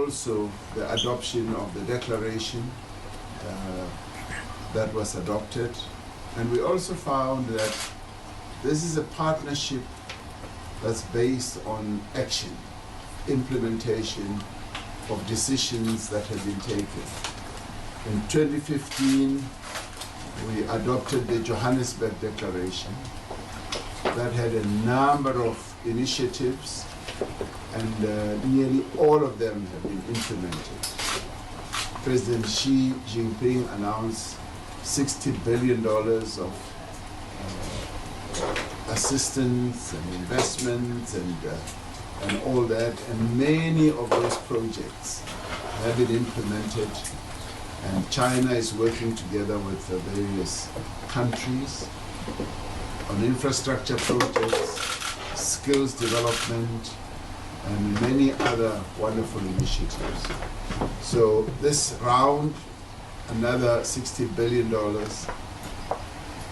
also the adoption of the declaration that was adopted. And we also found that this is a partnership that's based on action, implementation of decisions that have been taken. In 2015, we adopted the Johannesburg Declaration that had a number of initiatives, and nearly all of them have been implemented. President Xi Jinping announced $60 billion of assistance and investments and all that, and many of those projects have been implemented, and China is working together with the various countries on infrastructure projects, skills development, and many other wonderful initiatives. So this round, another $60 billion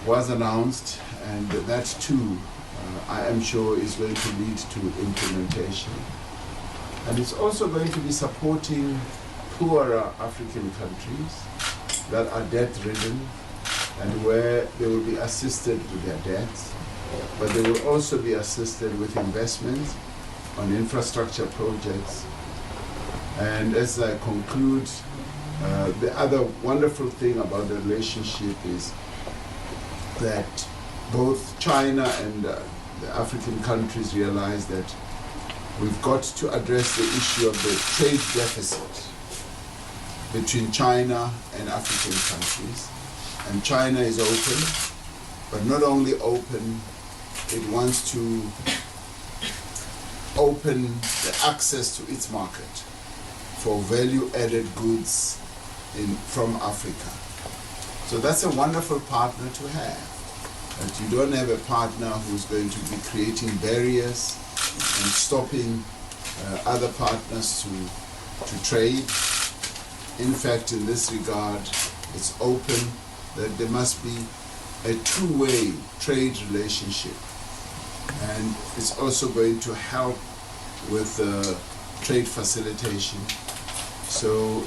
was announced, and that too, I am sure, is going to lead to implementation. And it's also going to be supporting poorer African countries that are debt-ridden and where they will be assisted with their debts, but they will also be assisted with investments on infrastructure projects. And as I conclude, the other wonderful thing about the relationship is that both China and the African countries realize that we've got to address the issue of the trade deficit between China and African countries. And China is open, but not only open, it wants to open the access to its market for value-added goods from Africa. So that's a wonderful partner to have. That you don't have a partner who's going to be creating barriers and stopping other partners to trade. In fact, in this regard, it's open that there must be a two-way trade relationship. And it's also going to help with trade facilitation. So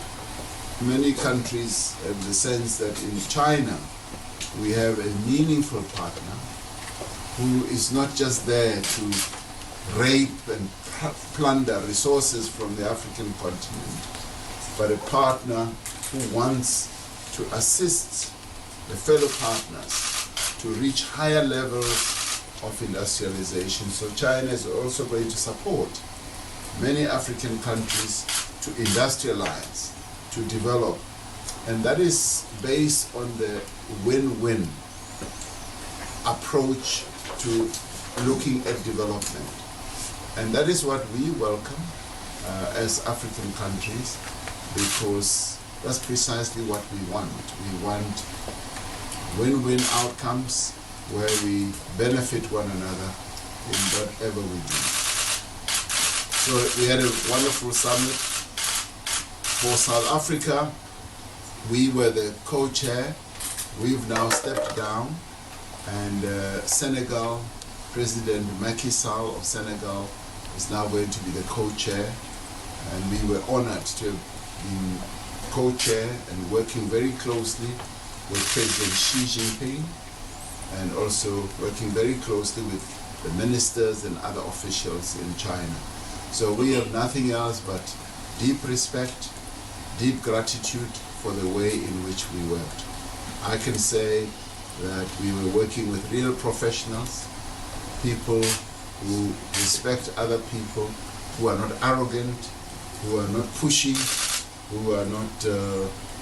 many countries have the sense that in China, we have a meaningful partner who is not just there to rape and plunder resources from the African continent, but a partner who wants to assist the fellow partners to reach higher levels of industrialization. So China is also going to support many African countries to industrialize, to develop. And that is based on the win-win approach to looking at development. And that is what we welcome as African countries, because that's precisely what we want. We want win-win outcomes where we benefit one another in whatever we do. So we had a wonderful summit for South Africa. We were the co-chair. We've now stepped down, and Senegal, President Macky Sall of Senegal is now going to be the co-chair, and we were honored to have been co-chair and working very closely with President Xi Jinping, and also working very closely with the ministers and other officials in China. So we have nothing else but deep respect, deep gratitude for the way in which we worked. I can say that we were working with real professionals, people who respect other people, who are not arrogant, who are not pushy, who are not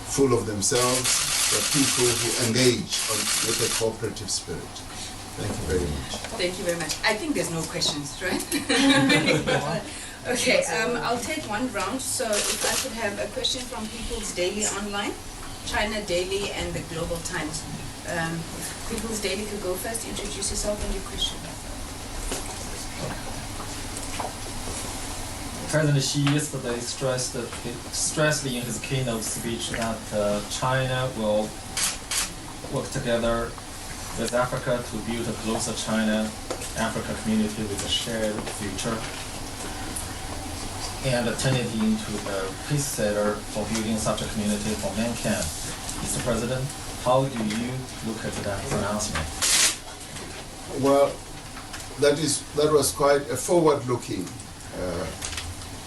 full of themselves, but people who engage with a cooperative spirit. Thank you very much. Thank you very much. I think there's no questions, right? Okay, I'll take one round. So if I could have a question from People's Daily Online, China Daily and the Global Times. People's Daily could go first. Introduce yourself and your question. President Xi yesterday stressed in his keynote speech that China will work together with Africa to build a closer China-Africa community with a shared future. and turn it into a pace setter for building such a community for mankind. Mr. President, how do you look at that pronouncement? Well, that was quite a forward-looking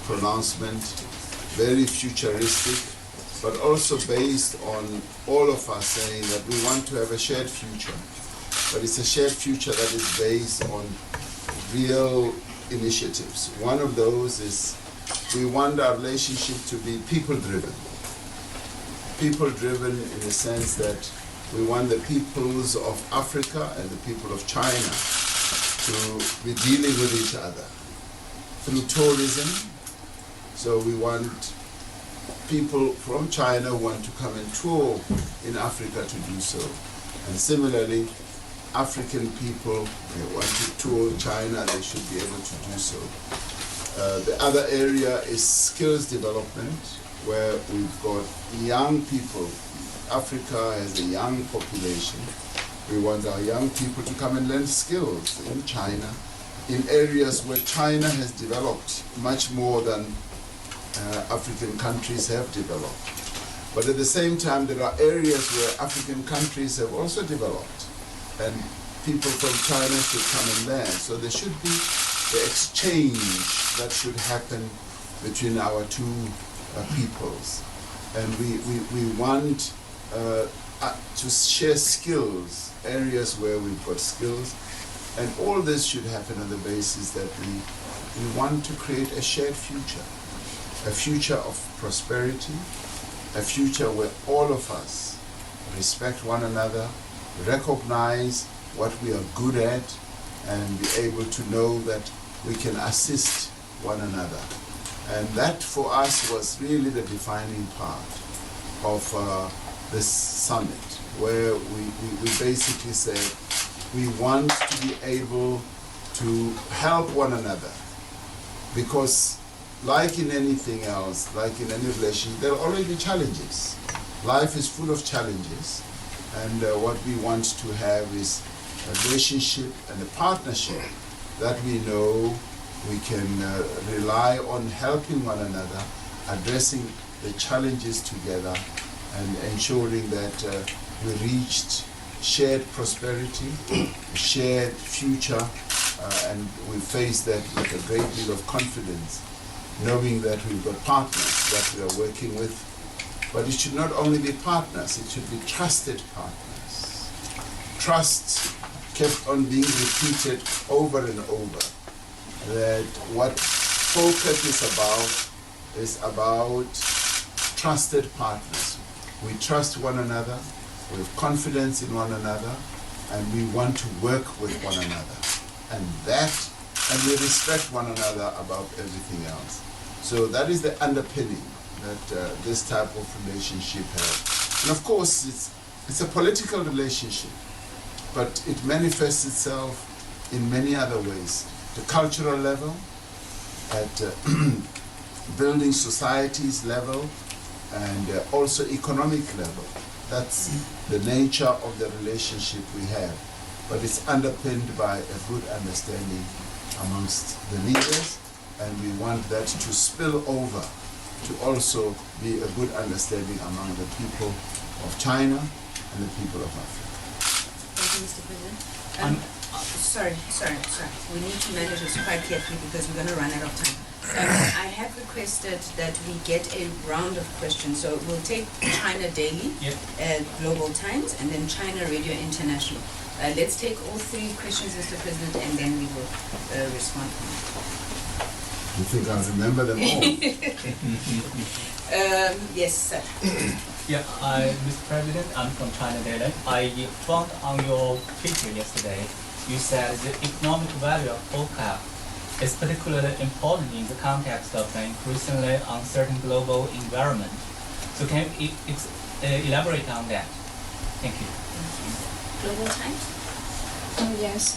pronouncement, very futuristic, but also based on all of us saying that we want to have a shared future. But it's a shared future that is based on real initiatives. One of those is we want our relationship to be people-driven. People-driven in the sense that we want the peoples of Africa and the people of China to be dealing with each other through tourism. So we want people from China who want to come and tour in Africa to do so. And similarly, African people want to tour China, they should be able to do so. The other area is skills development, where we've got young people. Africa has a young population. We want our young people to come and learn skills in China, in areas where China has developed much more than African countries have developed. But at the same time, there are areas where African countries have also developed, and people from China should come and learn. So there should be the exchange that should happen between our two peoples. And we want to share skills, areas where we've got skills. And all this should happen on the basis that we want to create a shared future, a future of prosperity, a future where all of us respect one another, recognize what we are good at, and be able to know that we can assist one another. And that for us was really the defining part of this summit, where we basically said we want to be able to help one another, because like in anything else, like in any relationship, there are already challenges. Life is full of challenges, and what we want to have is a relationship and a partnership that we know we can rely on helping one another, addressing the challenges together, and ensuring that we reached shared prosperity, shared future, and we face that with a great deal of confidence, knowing that we've got partners that we are working with. But it should not only be partners, it should be trusted partners. Trust kept on being repeated over and over, that what focus is about trusted partners. We trust one another, we have confidence in one another, and we want to work with one another. And we respect one another above everything else. So that is the underpinning that this type of relationship has. And of course, it's a political relationship, but it manifests itself in many other ways. The cultural level, at building societies level, and also economic level. That's the nature of the relationship we have. But it's underpinned by a good understanding amongst the leaders, and we want that to spill over to also be a good understanding among the people of China and the people of Africa. Thank you, Mr. President. Sorry. We need to manage this quite carefully because we're going to run out of time. I have requested that we get a round of questions. So we'll take China Daily, Global Times, and then China Radio International. Let's take all three questions, Mr. President, and then we will respond. You think I'll remember them all? Yes, sir. Yeah, Mr. President, I'm from China Daily. I found on your picture yesterday, you said the economic value of OPEC is particularly important in the context of an increasingly uncertain global environment. So can you elaborate on that? Thank you. Global Times? Yes.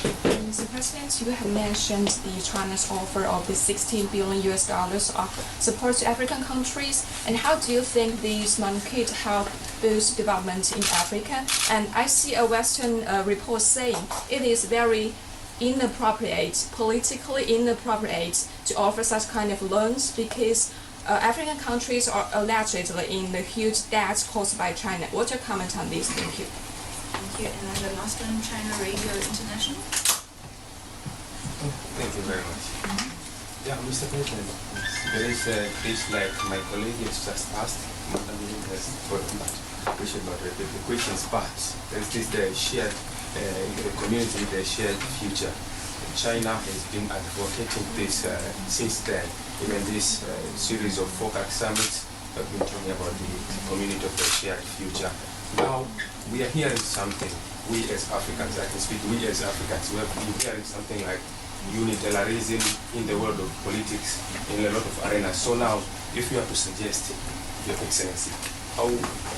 Mr. President, you have mentioned the China's offer of the $16 billion of support to African countries. And how do you think these money could help boost development in Africa? And I see a Western report saying it is very inappropriate, politically inappropriate to offer such kind of loans because African countries are allegedly in the huge debt caused by China. What's your comment on this? Thank you. Thank you. And then the last one, China Radio International. Thank you very much. Yeah, Mr. President, there is this, like my colleague has just asked, Madam Minister has spoken, but we should not repeat the questions, but there's this shared community, the shared future. China has been advocating this since then. Even this series of FOCAC summits have been talking about the community of the shared future. Now, we are hearing something, we as Africans, I can speak, we as Africans, we have been hearing something like unilateralism in the world of politics in a lot of arenas. So now, if you have to suggest, Your Excellency,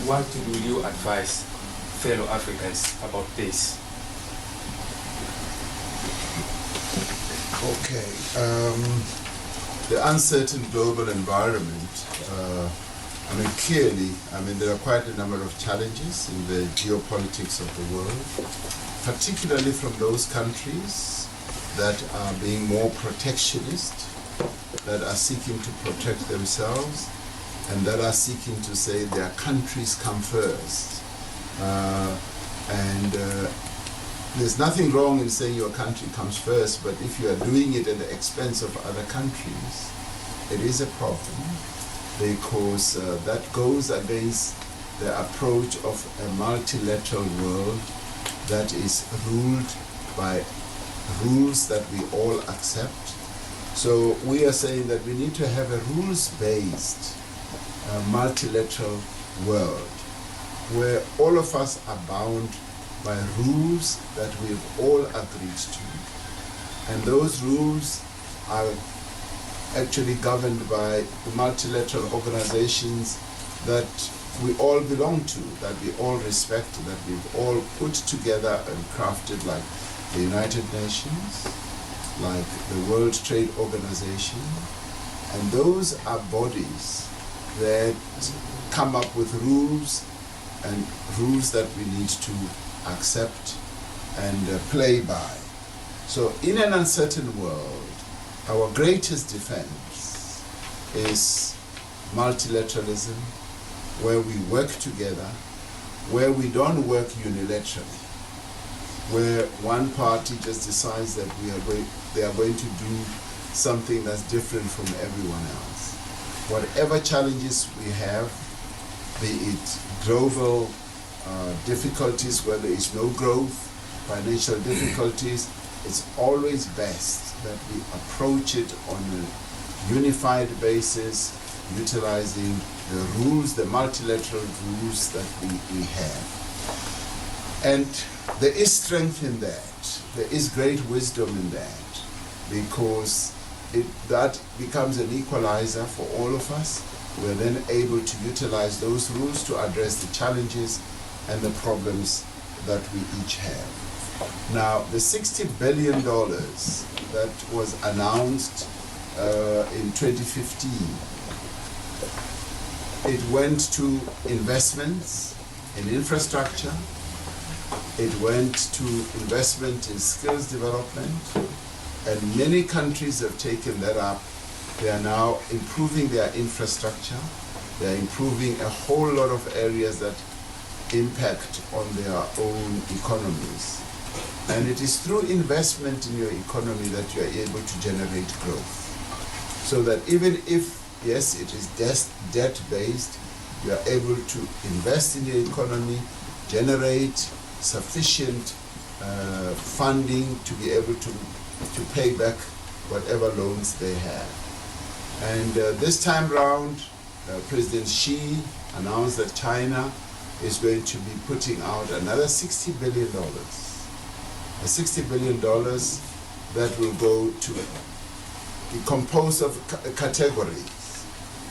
what will you advise fellow Africans about this? Okay. The uncertain global environment, clearly, there are quite a number of challenges in the geopolitics of the world, particularly from those countries that are being more protectionist, that are seeking to protect themselves, and that are seeking to say their countries come first. There's nothing wrong in saying your country comes first, but if you are doing it at the expense of other countries, it is a problem, because that goes against the approach of a multilateral world that is ruled by rules that we all accept. So we are saying that we need to have a rules-based multilateral world where all of us are bound by rules that we've all agreed to. And those rules are actually governed by the multilateral organizations that we all belong to, that we all respect, that we've all put together and crafted, like the United Nations, like the World Trade Organization. And those are bodies that come up with rules, and rules that we need to accept and play by. So in an uncertain world, our greatest defense is multilateralism, where we work together, where we don't work unilaterally, where one party just decides that they are going to do something that's different from everyone else. Whatever challenges we have, be it global difficulties where there is no growth, financial difficulties, it's always best that we approach it on a unified basis, utilizing the rules, the multilateral rules that we have. And there is strength in that. There is great wisdom in that, because that becomes an equalizer for all of us. We're then able to utilize those rules to address the challenges and the problems that we each have. Now, the $60 billion that was announced in 2015, it went to investments in infrastructure, it went to investment in skills development, and many countries have taken that up. They are now improving their infrastructure, they are improving a whole lot of areas that impact on their own economies. And it is through investment in your economy that you are able to generate growth. So that even if, yes, it is debt-based, you are able to invest in your economy, generate sufficient funding to be able to pay back whatever loans they have. And this time round, President Xi announced that China is going to be putting out another $60 billion. $60 billion that will go to be composed of categories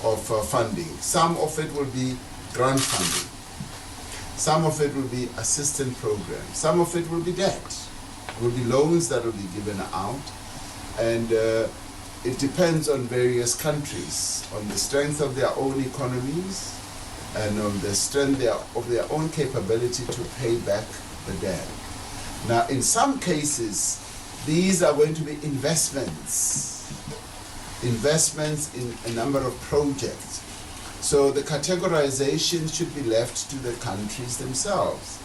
of funding. Some of it will be grant funding. Some of it will be assistance programs. Some of it will be debt. It will be loans that will be given out. And it depends on various countries, on the strength of their own economies and on the strength of their own capability to pay back the debt. Now, in some cases, these are going to be investments in a number of projects. So the categorization should be left to the countries themselves.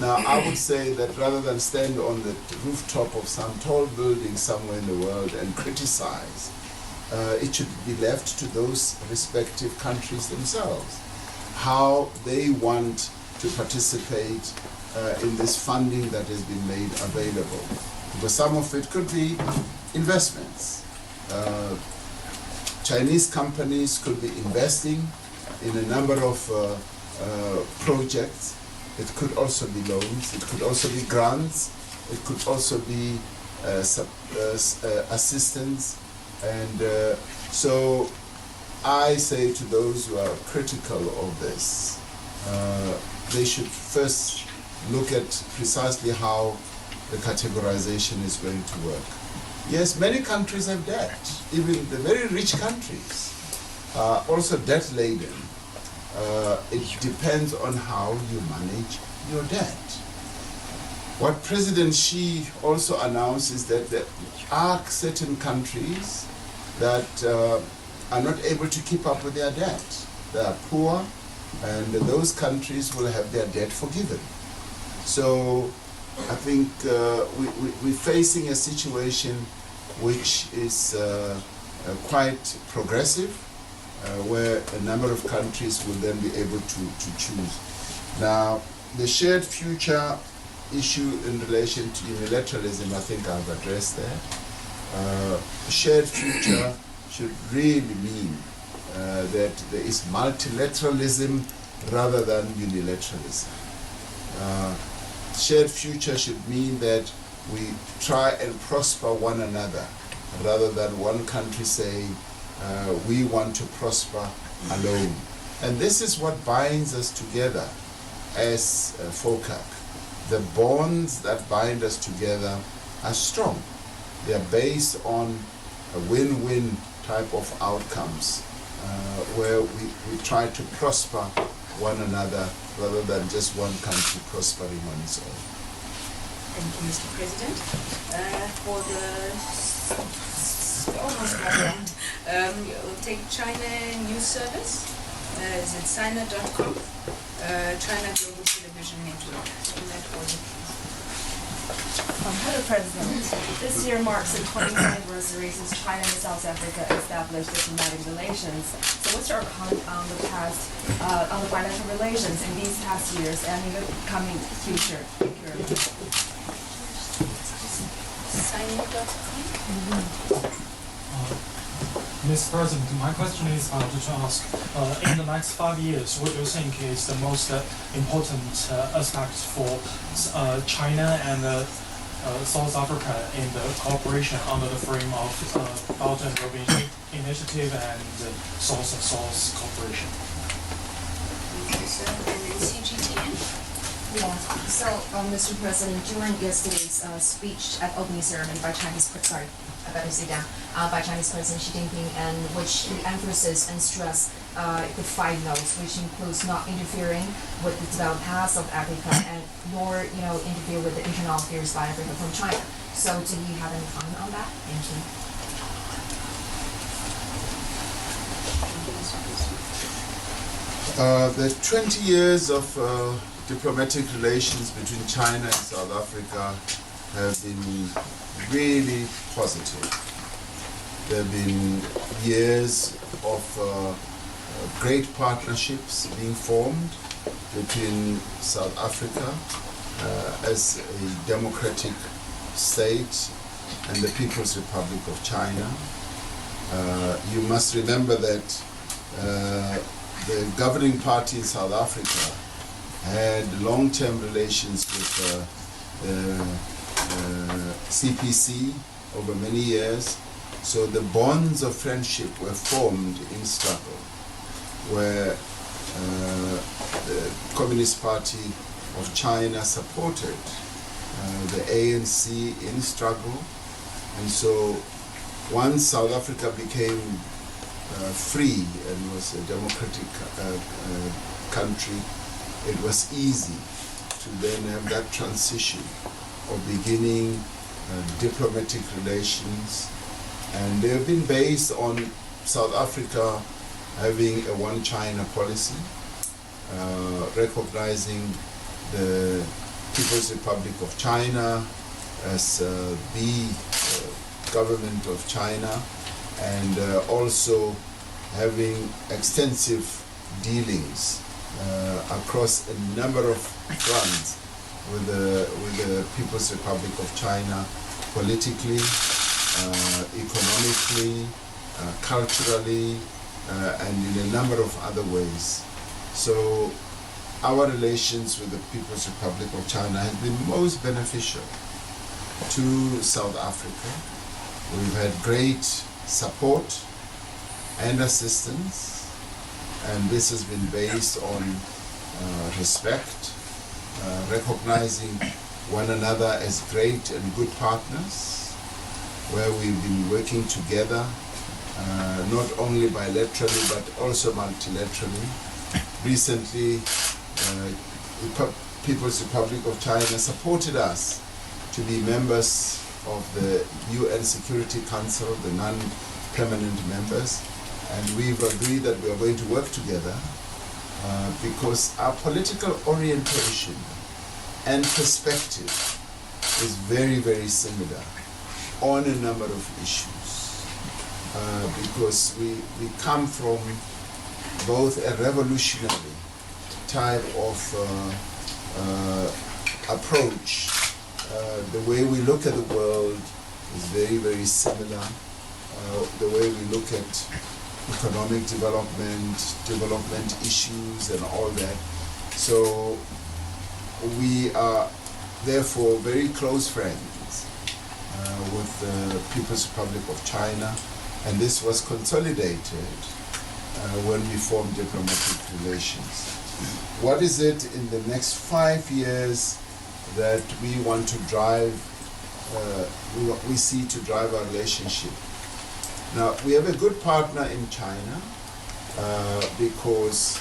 Now, I would say that rather than stand on the rooftop of some tall building somewhere in the world and criticize, it should be left to those respective countries themselves, how they want to participate in this funding that has been made available. Because some of it could be investments. Chinese companies could be investing in a number of projects. It could also be loans, it could also be grants, it could also be assistance. And so I say to those who are critical of this, they should first look at precisely how the categorization is going to work. Yes, many countries have debt. Even the very rich countries are also debt-laden. It depends on how you manage your debt. What President Xi also announced is that there are certain countries that are not able to keep up with their debt. They are poor, and those countries will have their debt forgiven. So I think we're facing a situation which is quite progressive, where a number of countries will then be able to choose. Now, the shared future issue in relation to unilateralism, I think I've addressed that. Shared future should really mean that there is multilateralism rather than unilateralism. Shared future should mean that we try and prosper one another rather than one country saying we want to prosper alone. And this is what binds us together as FOCAC. The bonds that bind us together are strong. They are based on a win-win type of outcomes where we try to prosper one another rather than just one country prospering on its own. Thank you, Mr. President. For the almost background, we'll take China News Service. Is it Sina.com? China Global Television Network. In that order, please. Hello, President. This year marks the 20th anniversary since China and South Africa established diplomatic relations. So what's your comment on the bilateral relations in these past years and in the coming future? Thank you very much. Mr. President, my question is to ask, in the next 5 years, what do you think is the most important aspect for China and South Africa in the cooperation under the frame of Belt and Road Initiative and South cooperation? Thank you, sir. And then CGTN. Yeah. So, Mr. President, during yesterday's speech at opening ceremony by Chinese President Xi Jinping, and which he emphasized and stressed the 5 notes, which includes not interfering with the developed paths of Africa and nor interfere with the internal affairs by Africa from China. So, do you have any comment on that? Thank you. The 20 years of diplomatic relations between China and South Africa have been really positive. There have been years of great partnerships being formed between South Africa as a democratic state and the People's Republic of China. You must remember that the governing party in South Africa had long-term relations with CPC over many years, so the bonds of friendship were formed in struggle, where the Communist Party of China supported the ANC in struggle, and so once South Africa became free and was a democratic country, it was easy to then have that transition of beginning diplomatic relations, and they have been based on South Africa having a one China policy, recognizing the People's Republic of China as the government of China, and also having extensive dealings across a number of fronts with the People's Republic of China, politically, economically, culturally, and in a number of other ways. So our relations with the People's Republic of China has been most beneficial to South Africa. We've had great support and assistance, and this has been based on respect, recognizing one another as great and good partners, where we've been working together, not only bilaterally but also multilaterally. Recently, the People's Republic of China supported us to be members of the UN Security Council, the non-permanent members, and we've agreed that we are going to work together because our political orientation and perspective is very, very similar on a number of issues, because we come from both a revolutionary type of approach. The way we look at the world is very, very similar. The way we look at economic development issues and all that. So we are therefore very close friends with the People's Republic of China, and this was consolidated when we formed diplomatic relations. What is it in the next 5 years that we want to drive, we see to drive our relationship? Now, we have a good partner in China because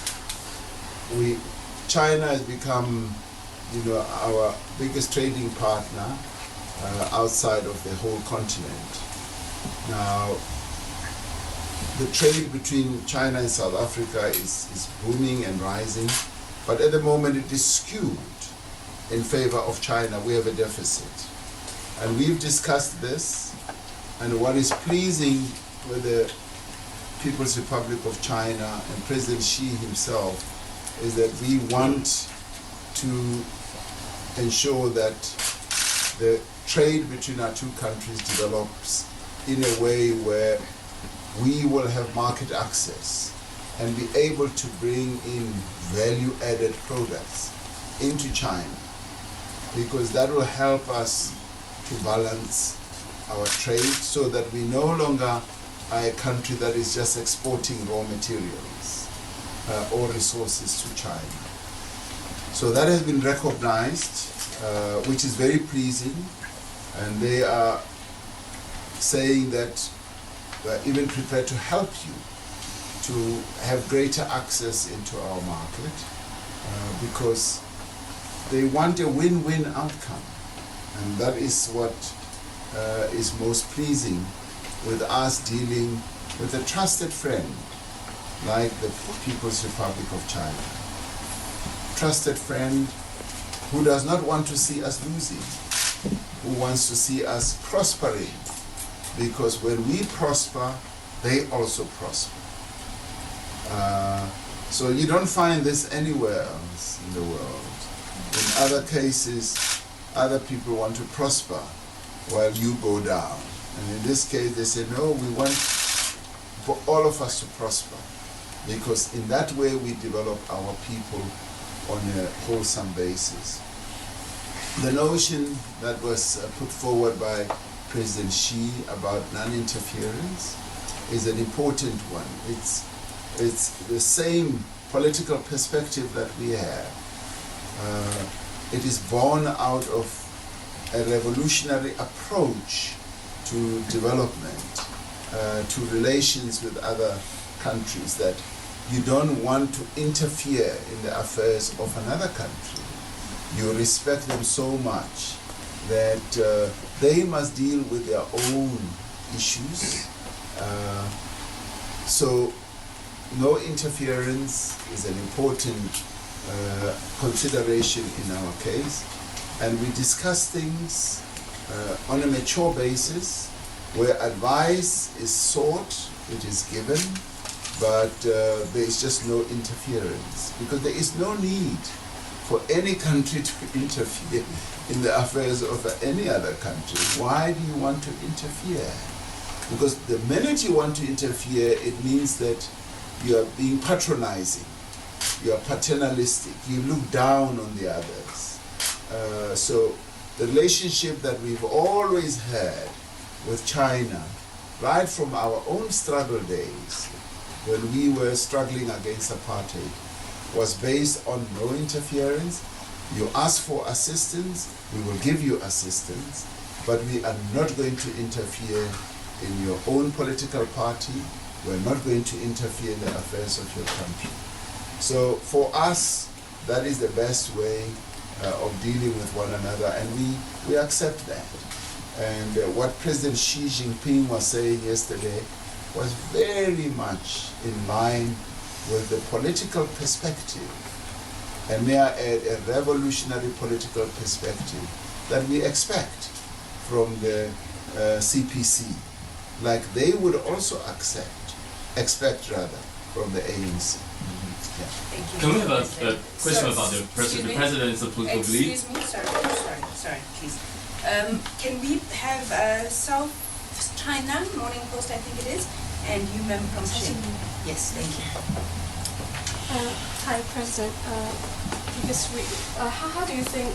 China has become, our biggest trading partner outside of the whole continent. Now, the trade between China and South Africa is booming and rising, but at the moment it is skewed in favor of China. We have a deficit. And we've discussed this, and what is pleasing with the People's Republic of China and President Xi himself is that we want to ensure that the trade between our two countries develops in a way where we will have market access and be able to bring in value-added products into China, because that will help us to balance our trade so that we no longer are a country that is just exporting raw materials or resources to China. So that has been recognized, which is very pleasing, and they are saying that we're even prepared to help you to have greater access into our market because they want a win-win outcome, and that is what is most pleasing with us dealing with a trusted friend like the People's Republic of China. Trusted friend who does not want to see us losing, who wants to see us prospering, because when we prosper, they also prosper. So you don't find this anywhere else in the world. In other cases, other people want to prosper while you go down. And in this case, they say, no, we want for all of us to prosper, because in that way we develop our people on a wholesome basis. The notion that was put forward by President Xi about non-interference is an important one. It's the same political perspective that we have. It is born out of a revolutionary approach to development, to relations with other countries, that you don't want to interfere in the affairs of another country. You respect them so much that they must deal with their own issues. So no interference is an important consideration in our case, and we discuss things on a mature basis where advice is sought, it is given, but there is just no interference, because there is no need for any country to interfere in the affairs of any other country. Why do you want to interfere? Because the minute you want to interfere, it means that you are being patronizing, you are paternalistic, you look down on the others. So the relationship that we've always had with China, right from our own struggle days, when we were struggling against apartheid, was based on no interference. You ask for assistance, we will give you assistance, but we are not going to interfere in your own political party. We're not going to interfere in the affairs of your country. So for us, that is the best way of dealing with one another, and we accept that. And what President Xi Jinping was saying yesterday was very much in line with the political perspective, and may I add, a revolutionary political perspective that we expect from the CPC, like they would also expect from the ANC. Yeah. Thank you. Can we have a question So- about the excuse me? president's political beliefs? Excuse me, sorry, please. Can we have South China Morning Post, I think it is, and you, Ma'am, from Shin? Yes, thank you. Hi, President. Because how do you think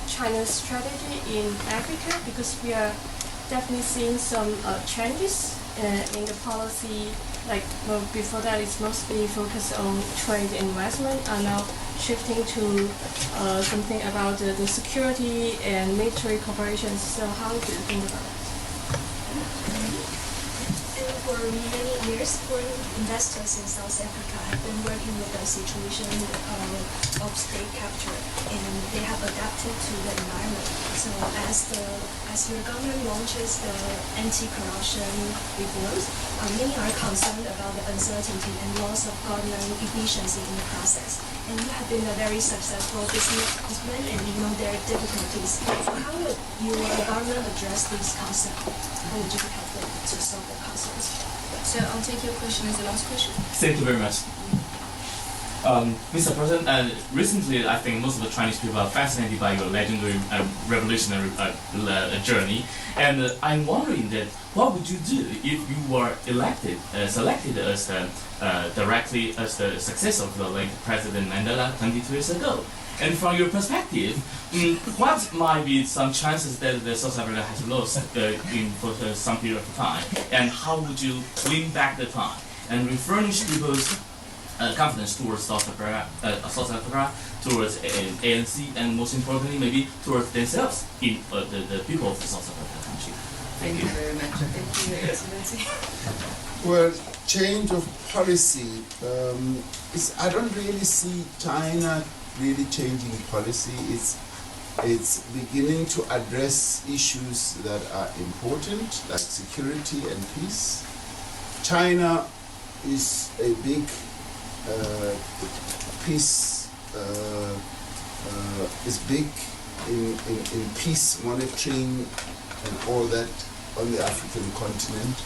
China's strategy in Africa? Because we are definitely seeing some changes in the policy. Like before that, it's mostly focused on trade and investment. Are now shifting to something about the security and military cooperation. So how do you think about that? And for many years, foreign investors in South Africa have been working with the situation of state capture, and they have adapted to the environment. So as your government launches the anti-corruption reforms, many are concerned about the uncertainty and loss of government efficiency in the process. And you have been a very successful businessman, and you know there are difficulties. So how would your government address these concerns? How would you help them to solve the concerns? So I'll take your question as the last question. Thank you very much. Mr. President, recently I think most of the Chinese people are fascinated by your legendary revolutionary journey, and I'm wondering that what would you do if you were selected as directly as the successor of the late President Mandela 22 years ago? And from your perspective, what might be some chances that the South Africa has lost for some period of time, and how would you win back the time and refurnish people's confidence towards South Africa, towards ANC, and most importantly, maybe towards themselves, in the people of the South Africa country? Thank you very much. Thank you, Your Excellency. Well, change of policy, I don't really see China really changing policy. It's beginning to address issues that are important, like security and peace. China is a big peace, is big in peace monitoring and all that on the African continent.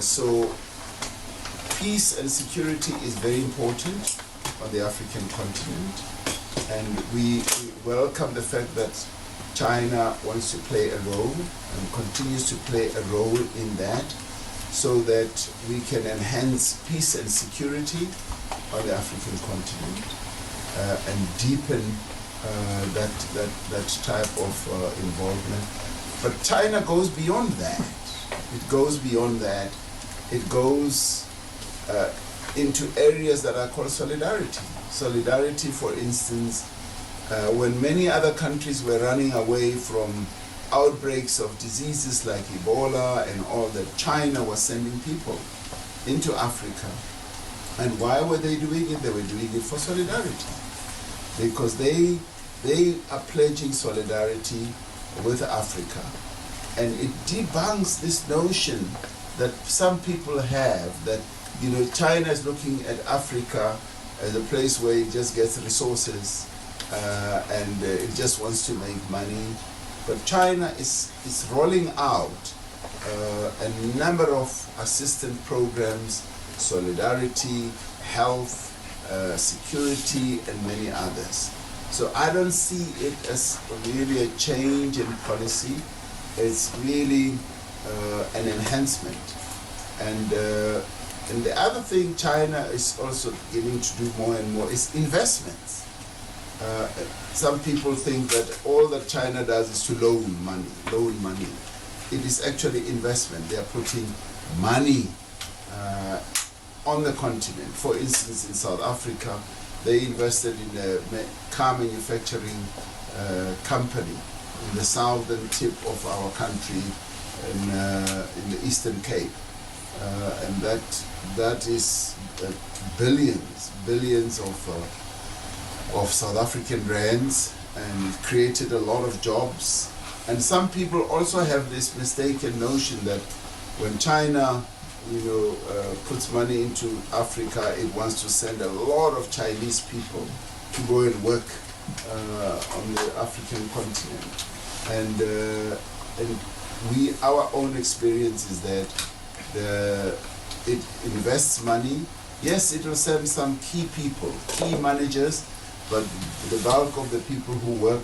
So peace and security is very important on the African continent, and we welcome the fact that China wants to play a role and continues to play a role in that, so that we can enhance peace and security on the African continent and deepen that type of involvement. But China goes beyond that. It goes beyond that. It goes into areas that are called solidarity. Solidarity, for instance, when many other countries were running away from outbreaks of diseases like Ebola and all that, China was sending people into Africa. And why were they doing it? They were doing it for solidarity, because they are pledging solidarity with Africa. And it debunks this notion that some people have that, you know, China is looking at Africa as a place where it just gets resources and it just wants to make money. But China is rolling out a number of assistance programs, solidarity, health, security, and many others. So I don't see it as really a change in policy. It's really an enhancement. And the other thing China is also beginning to do more and more is investments. Some people think that all that China does is to loan money. It is actually investment. They are putting money on the continent. For instance, in South Africa, they invested in a car manufacturing company in the southern tip of our country in the Eastern Cape. And that is billions of South African rands, and it created a lot of jobs. And some people also have this mistaken notion that when China, puts money into Africa, it wants to send a lot of Chinese people to go and work on the African continent. And our own experience is that it invests money. Yes, it will send some key people, key managers, but the bulk of the people who work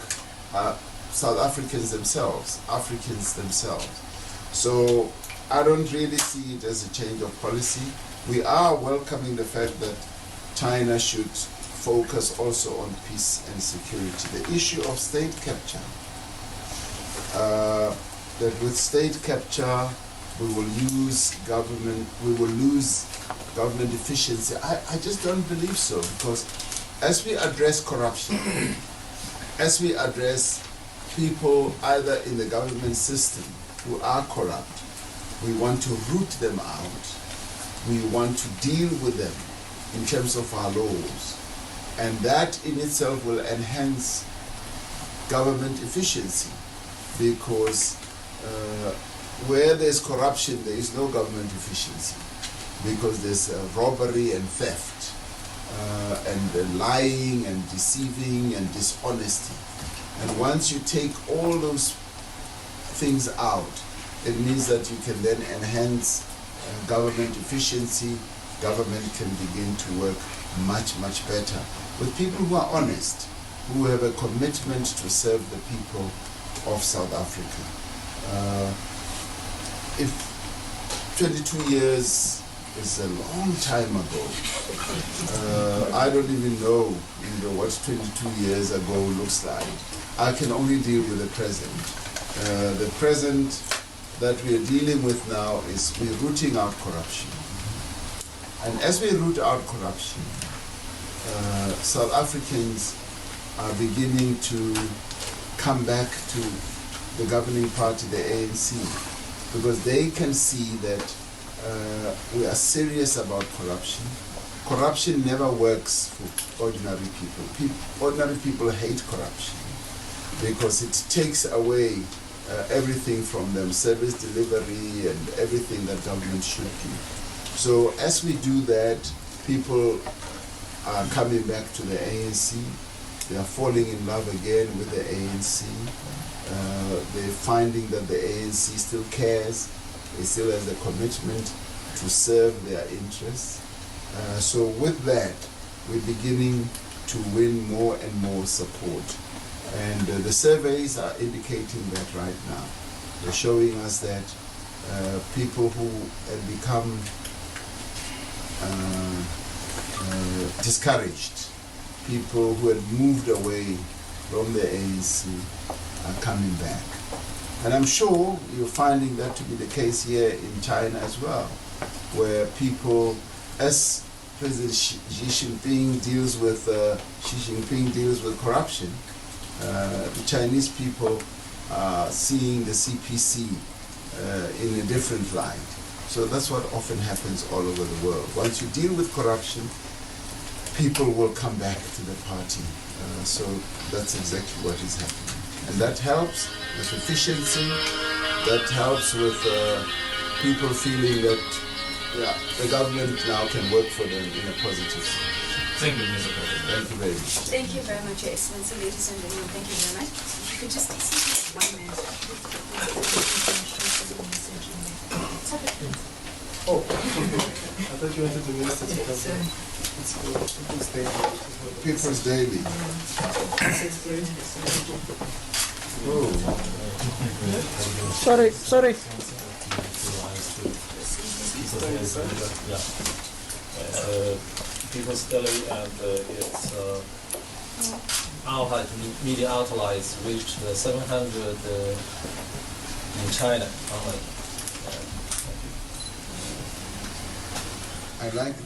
are South Africans themselves, Africans themselves. So I don't really see it as a change of policy. We are welcoming the fact that China should focus also on peace and security. The issue of state capture, that with state capture we will lose government efficiency. I just don't believe so, because as we address corruption, as we address people either in the government system who are corrupt, we want to root them out. We want to deal with them in terms of our laws. And that in itself will enhance government efficiency, because where there's corruption, there is no government efficiency, because there's robbery and theft, and lying and deceiving and dishonesty. And once you take all those things out, it means that you can then enhance government efficiency. Government can begin to work much, much better with people who are honest, who have a commitment to serve the people of South Africa. If 22 years is a long time ago, I don't even know, what 22 years ago looks like. I can only deal with the present. The present that we are dealing with now is we're rooting out corruption. And as we root out corruption, South Africans are beginning to come back to the governing party, the ANC, because they can see that we are serious about corruption. Corruption never works for ordinary people. Ordinary people hate corruption because it takes away everything from them, service delivery and everything that government should do. So as we do that, people are coming back to the ANC. They are falling in love again with the ANC. They're finding that the ANC still cares. It still has a commitment to serve their interests. So with that, we're beginning to win more and more support. And the surveys are indicating that right now. They're showing us that people who have become discouraged, people who had moved away from the ANC are coming back. And I'm sure you're finding that to be the case here in China as well, where people, as President Xi Jinping deals with corruption, the Chinese people are seeing the CPC in a different light. So that's what often happens all over the world. Once you deal with corruption, people will come back to the party. So that's exactly what is happening. And that helps with efficiency, that helps with people feeling that the government now can work for them in a positive way. Thank you, Mr. President. Thank you very much. Thank you very much, Your Excellency, ladies and gentlemen. Thank you very much. If you could just take one minute. Oh, I thought you wanted the minister to come. People's Daily. Oh. Sorry. People's Daily and its outlet, media outlets reached 700 in China. I like the